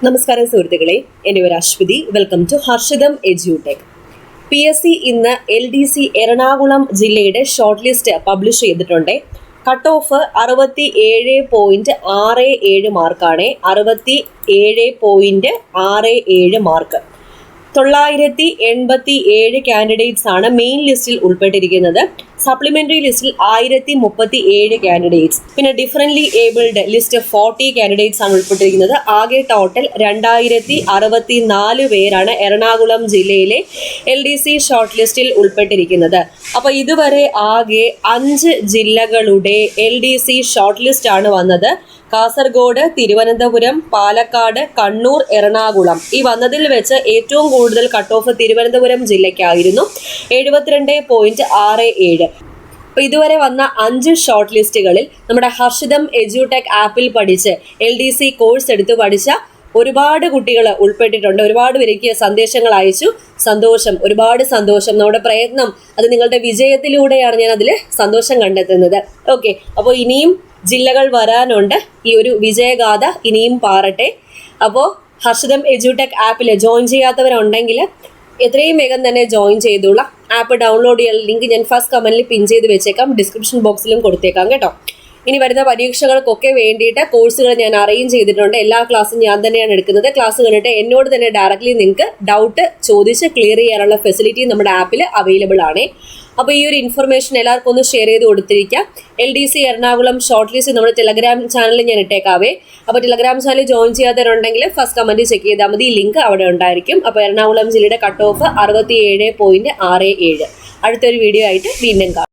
നമസ്കാരം സുഹൃത്തുക്കളെ, എൻ്റെ പേര് Aswathy. Welcome to Harshitham edutech. PSC ഇന്ന് LDC എറണാകുളം ജില്ലയുടെ ഷോർട്ട് ലിസ്റ്റ് പബ്ലിഷ് ചെയ്തിട്ടുണ്ട്. കട്ട് ഓഫ് 67.67 മാർക്കാണ്. 67.67 മാർക്ക്. 987 കാൻഡിഡേറ്റ്സ് ആണ് മെയിൻ ലിസ്റ്റിൽ ഉൾപ്പെട്ടിരിക്കുന്നത്. സപ്ലിമെന്ററി ലിസ്റ്റിൽ 1037 കാൻഡിഡേറ്റ്സ്. പിന്നെ ഡിഫറൻറ്റ്ലി ഏബിൾഡ് ലിസ്റ്റ് 40 കാൻഡിഡേറ്റ്സ് ആണ് ഉൾപ്പെട്ടിരിക്കുന്നത്. ആകെ ടോട്ടൽ 2064 പേരാണ് എറണാകുളം ജില്ലയിലെ LDC ഷോർട്ട് ലിസ്റ്റിൽ ഉൾപ്പെട്ടിരിക്കുന്നത്. അപ്പോൾ ഇതുവരെ ആകെ 5 ജില്ലകളുടെ LDC ഷോർട്ട് ലിസ്റ്റ് ആണ് വന്നത്. കാസർഗോഡ്, തിരുവനന്തപുരം, പാലക്കാട്, കണ്ണൂർ, എറണാകുളം. ഈ വന്നതിൽ വെച്ച് ഏറ്റവും കൂടുതൽ കട്ട് ഓഫ് തിരുവനന്തപുരം ജില്ലയ്ക്കായിരുന്നു, 72.67. അപ്പോൾ ഇതുവരെ വന്ന 5 ഷോർട്ട് ലിസ്റ്റുകളിൽ നമ്മുടെ ഹർഷിതം എഡ്യൂടെക് ആപ്പിൽ പഠിച്ച് LDC കോഴ്സ് എടുത്ത് പഠിച്ച ഒരുപാട് കുട്ടികൾ ഉൾപ്പെട്ടിട്ടുണ്ട്. ഒരുപാട് പേർക്ക് സന്ദേശങ്ങൾ അയച്ചു. സന്തോഷം, ഒരുപാട് സന്തോഷം. നമ്മുടെ പ്രയത്നം അത് നിങ്ങളുടെ വിജയത്തിലൂടെയാണ് ഞാൻ അതിൽ സന്തോഷം കണ്ടെത്തുന്നത്. ഓക്കെ, അപ്പോൾ ഇനിയും ജില്ലകൾ വരാനുണ്ട്. ഈ ഒരു വിജയഗാഥ ഇനിയും പാറട്ടെ. അപ്പോൾ ഹർഷിതം എഡ്യൂടെക് ആപ്പിൽ ജോയിൻ ചെയ്യാത്തവരുണ്ടെങ്കിൽ എത്രയും വേഗം തന്നെ ജോയിൻ ചെയ്തുള്ള ആപ്പ് ഡൗൺലോഡ് ചെയ്യാനുള്ള ലിങ്ക് ഞാൻ ഫസ്റ്റ് കമന്റിൽ പിൻ ചെയ്ത് വെച്ചേക്കാം, ഡിസ്ക്രിപ്ഷൻ ബോക്സിലും കൊടുത്തേക്കാം കേട്ടോ. ഇനി വരുന്ന പരീക്ഷകൾക്കൊക്കെ വേണ്ടിയിട്ട് കോഴ്സുകൾ ഞാൻ അറേഞ്ച് ചെയ്തിട്ടുണ്ട്. എല്ലാ ക്ലാസ്സും ഞാൻ തന്നെയാണ് എടുക്കുന്നത്. ക്ലാസ് കണ്ടിട്ട് എന്നോട് തന്നെ ഡയറക്റ്റ്ലി നിങ്ങൾക്ക് ഡൗട്ട് ചോദിച്ച് ക്ലിയർ ചെയ്യാനുള്ള ഫെസിലിറ്റി നമ്മുടെ ആപ്പിൽ അവൈലബിൾ ആണ്. അപ്പോൾ ഈ ഒരു ഇൻഫർമേഷൻ എല്ലാവർക്കും ഒന്ന് ഷെയർ ചെയ്ത് കൊടുത്തിരിക്കാം. LDC എറണാകുളം ഷോർട്ട് ലിസ്റ്റ് നമ്മുടെ ടെലഗ്രാം ചാനലിൽ ഞാൻ ഇട്ടേക്കാവേ. അപ്പോൾ ടെലഗ്രാം ചാനൽ ജോയിൻ ചെയ്യാത്തവരുണ്ടെങ്കിൽ ഫസ്റ്റ് കമൻറ്റ് ചെക്ക് ചെയ്താൽ മതി, ലിങ്ക് അവിടെ ഉണ്ടായിരിക്കും. അപ്പോൾ എറണാകുളം ജില്ലയുടെ കട്ട് ഓഫ് 67.67. അടുത്തൊരു വീഡിയോ ആയിട്ട് വീണ്ടും കാണാം.